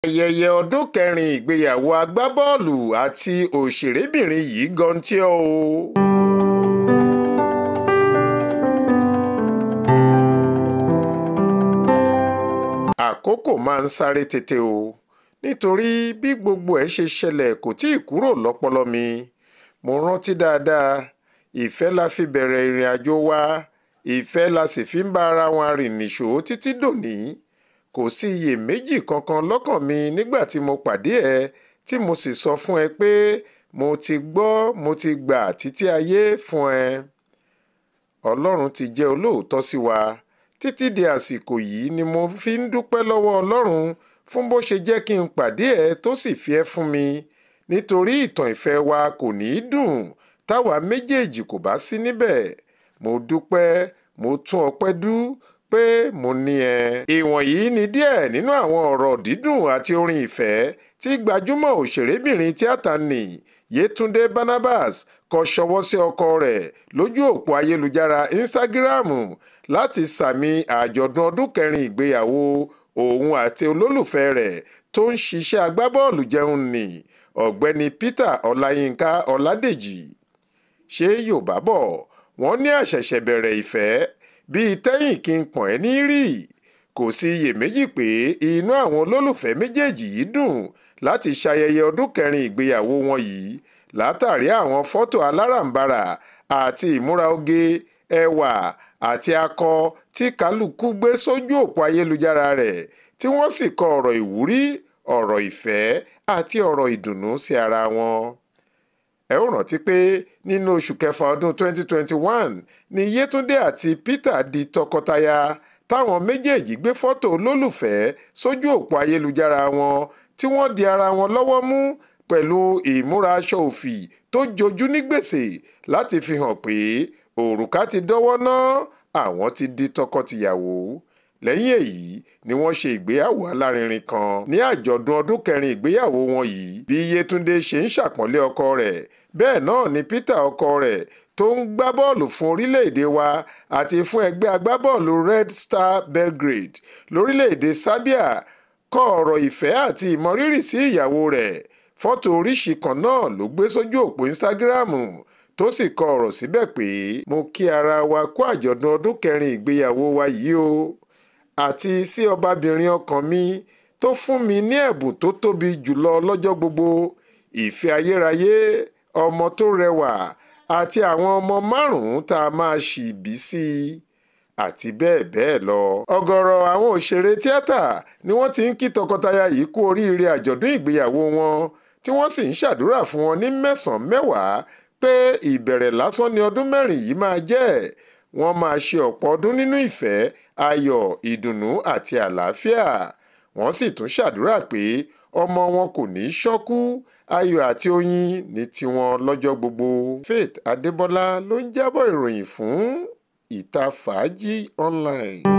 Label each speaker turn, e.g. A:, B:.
A: ayẹyẹ ọdún kẹrin ìgbéyàwó agbábọ́ọ̀lù àti òṣèrébìnrin yìí gọ̀ǹtẹ̀ o. àkókò máa ń sáré tètè o nítorí bí gbogbo ẹ̀ ṣe ṣẹlẹ̀ kò tí ì kúrò lọ́pọlọ mi. mo rántí dáadáa, ìfẹ́ la fi bẹ̀rẹ̀ ìrìn àjò wa, ìfẹ́ la sì fi ń bá ara wọn rìn nìṣó títí dòní. kò sí iyèméjì kankan lọ́kàn mi nígbà tí mo pàdé ẹ tí mo sì sọ fún ẹ pé mo ti gbọ́, mo ti gbà títí ayé fún ẹ. Ọlọ́run ti jẹ́ olóòótọ́ sí wa títí di àsìkò yìí ni mo fi ń dúpẹ́ lọ́wọ́ Ọlọ́run fún bó ṣe jẹ́ kí n pàdé ẹ tó sì fi ẹ́ fún mi, nítorí ìtàn ìfẹ́ wa kò ní í dùn táwa méjèèjì kò bá sí níbẹ̀. mo dúpẹ́, mo tún ọpẹ́ dú pé mo ní ẹ. ìwọ̀nyí ni díẹ̀ nínú àwọn ọ̀rọ̀ dídùn àti orin ìfẹ́ tí gbajúmọ̀ òṣèrébìnrin tíátà nì Yétúndé Barnabas kọ ṣọwọ́ sí ọkọ rẹ̀ lójú òpó ayélujára Instagram láti sàmì àjọ̀dún ọdún kẹrin ìgbéyàwó òun àti olólùfẹ́ rẹ̀ tó ń ṣiṣẹ́ agbábọ́ọ̀lù jẹun nì ọ̀gbẹ́ni Peter Ọláyínká Ọládèjì. ṣé Yorùbá bọ̀ wọ́n ní àṣẹ̀ṣẹ̀ bẹ̀rẹ̀ ìfẹ́ bíi tẹ́yìn kí n pọ̀n ẹ́ ní rí. kò sí iyèméjì pé inú àwọn olólùfẹ́ méjèèjì yìí dùn láti ṣayẹyẹ ọdún kẹrin ìgbéyàwó wọn yìí látàrí àwọn fọ́tò aláràǹbarà àti ìmúra oge, ẹwà àti akọ tí kálukú gbé sójú òpó ayélujára rẹ̀ tí wọ́n sì kọ ọ̀rọ̀ ìwúrí, ọ̀rọ̀ ìfẹ́ àti ọ̀rọ̀ ìdùnnú sí ara wọn. ẹ ó rántí pé nínú oṣù kẹfà ọdún 2021 ni Yétúndé àti Peter di tọkọtaya táwọn méjèèjì gbé fọ́tò olólùfẹ́ sójú òpó ayélujára wọn tí wọ́n di ara wọn lọ́wọ́ mú pẹ̀lú ìmúra aṣọ òfì tó jojú ní gbèsè láti fi hàn pé òrùka ti dọ́wọ́ ná àwọn ti di tọkọ-tìyàwó. lẹ́yìn èyí ni wọ́n ṣe ìgbéyàwó alárinrin kan ní àjọ̀dún ọdún kẹrin ìgbéyàwó wọn yìí. bí Yétúndé ṣe ń ṣàpọ́nlé ọkọ rẹ̀ bẹ́ẹ̀ náà ni Peter ọkọ rẹ̀ tó ń gbá bọ́ọ̀lù fún orílẹ̀-èdè wa àti fún ẹgbẹ́ agbábọ́ọ̀lù Red Star Belgrade lórílẹ̀-èdè Serbia kọ ọ̀rọ̀ ìfẹ́ àti ìmọrírì sí ìyàwó rẹ̀. fọ́tò oríṣìí kan náà ló gbé sójú òpó Instagram tó sì kọ ọ̀rọ̀ síbẹ̀ pé mo kí ara wa kú àjọ̀dún ọdún kẹrin ìgbéyàwó wa yìí o, àti sí ọbabìnrin ọkàn mi tó fún mi ní ẹ̀bùn tó tóbi jùlọ lọ́jọ́ gbogbo, ìfẹ́ ayérayé, ọmọ tó rẹwà àti àwọn ọmọ 5 tá a máa ṣì bí sí i àti bẹ́ẹ̀ bẹ́ẹ̀ lọ. ọ̀gọ̀rọ̀ àwọn òṣèré tíátà ni wọ́n ti ń kí tọkọtaya yìí kú oríire àjọ̀dún ìgbéyàwó wọn tí wọ́n sì ń ṣàdúrà fún wọn ní mẹ́sàn-án mẹ́wàá pé ìbẹ̀rẹ̀ lásán ni ọdún 4 yìí máa jẹ́. wọ́n máa ṣe ọ̀pọ̀ ọdún nínú ìfẹ́, ayọ̀, ìdùnnú àti àlàáfíà. wọ́n sì tún ṣàdúrà pé ọmọ wọn kò ní í ṣọ́kú, ayọ̀ àti oyin ní tiwọn lọ́jọ́ gbogbo. Faith Adébọ́lá ló ń jábọ̀ ìròyìn fún Ìta Fàájì Online.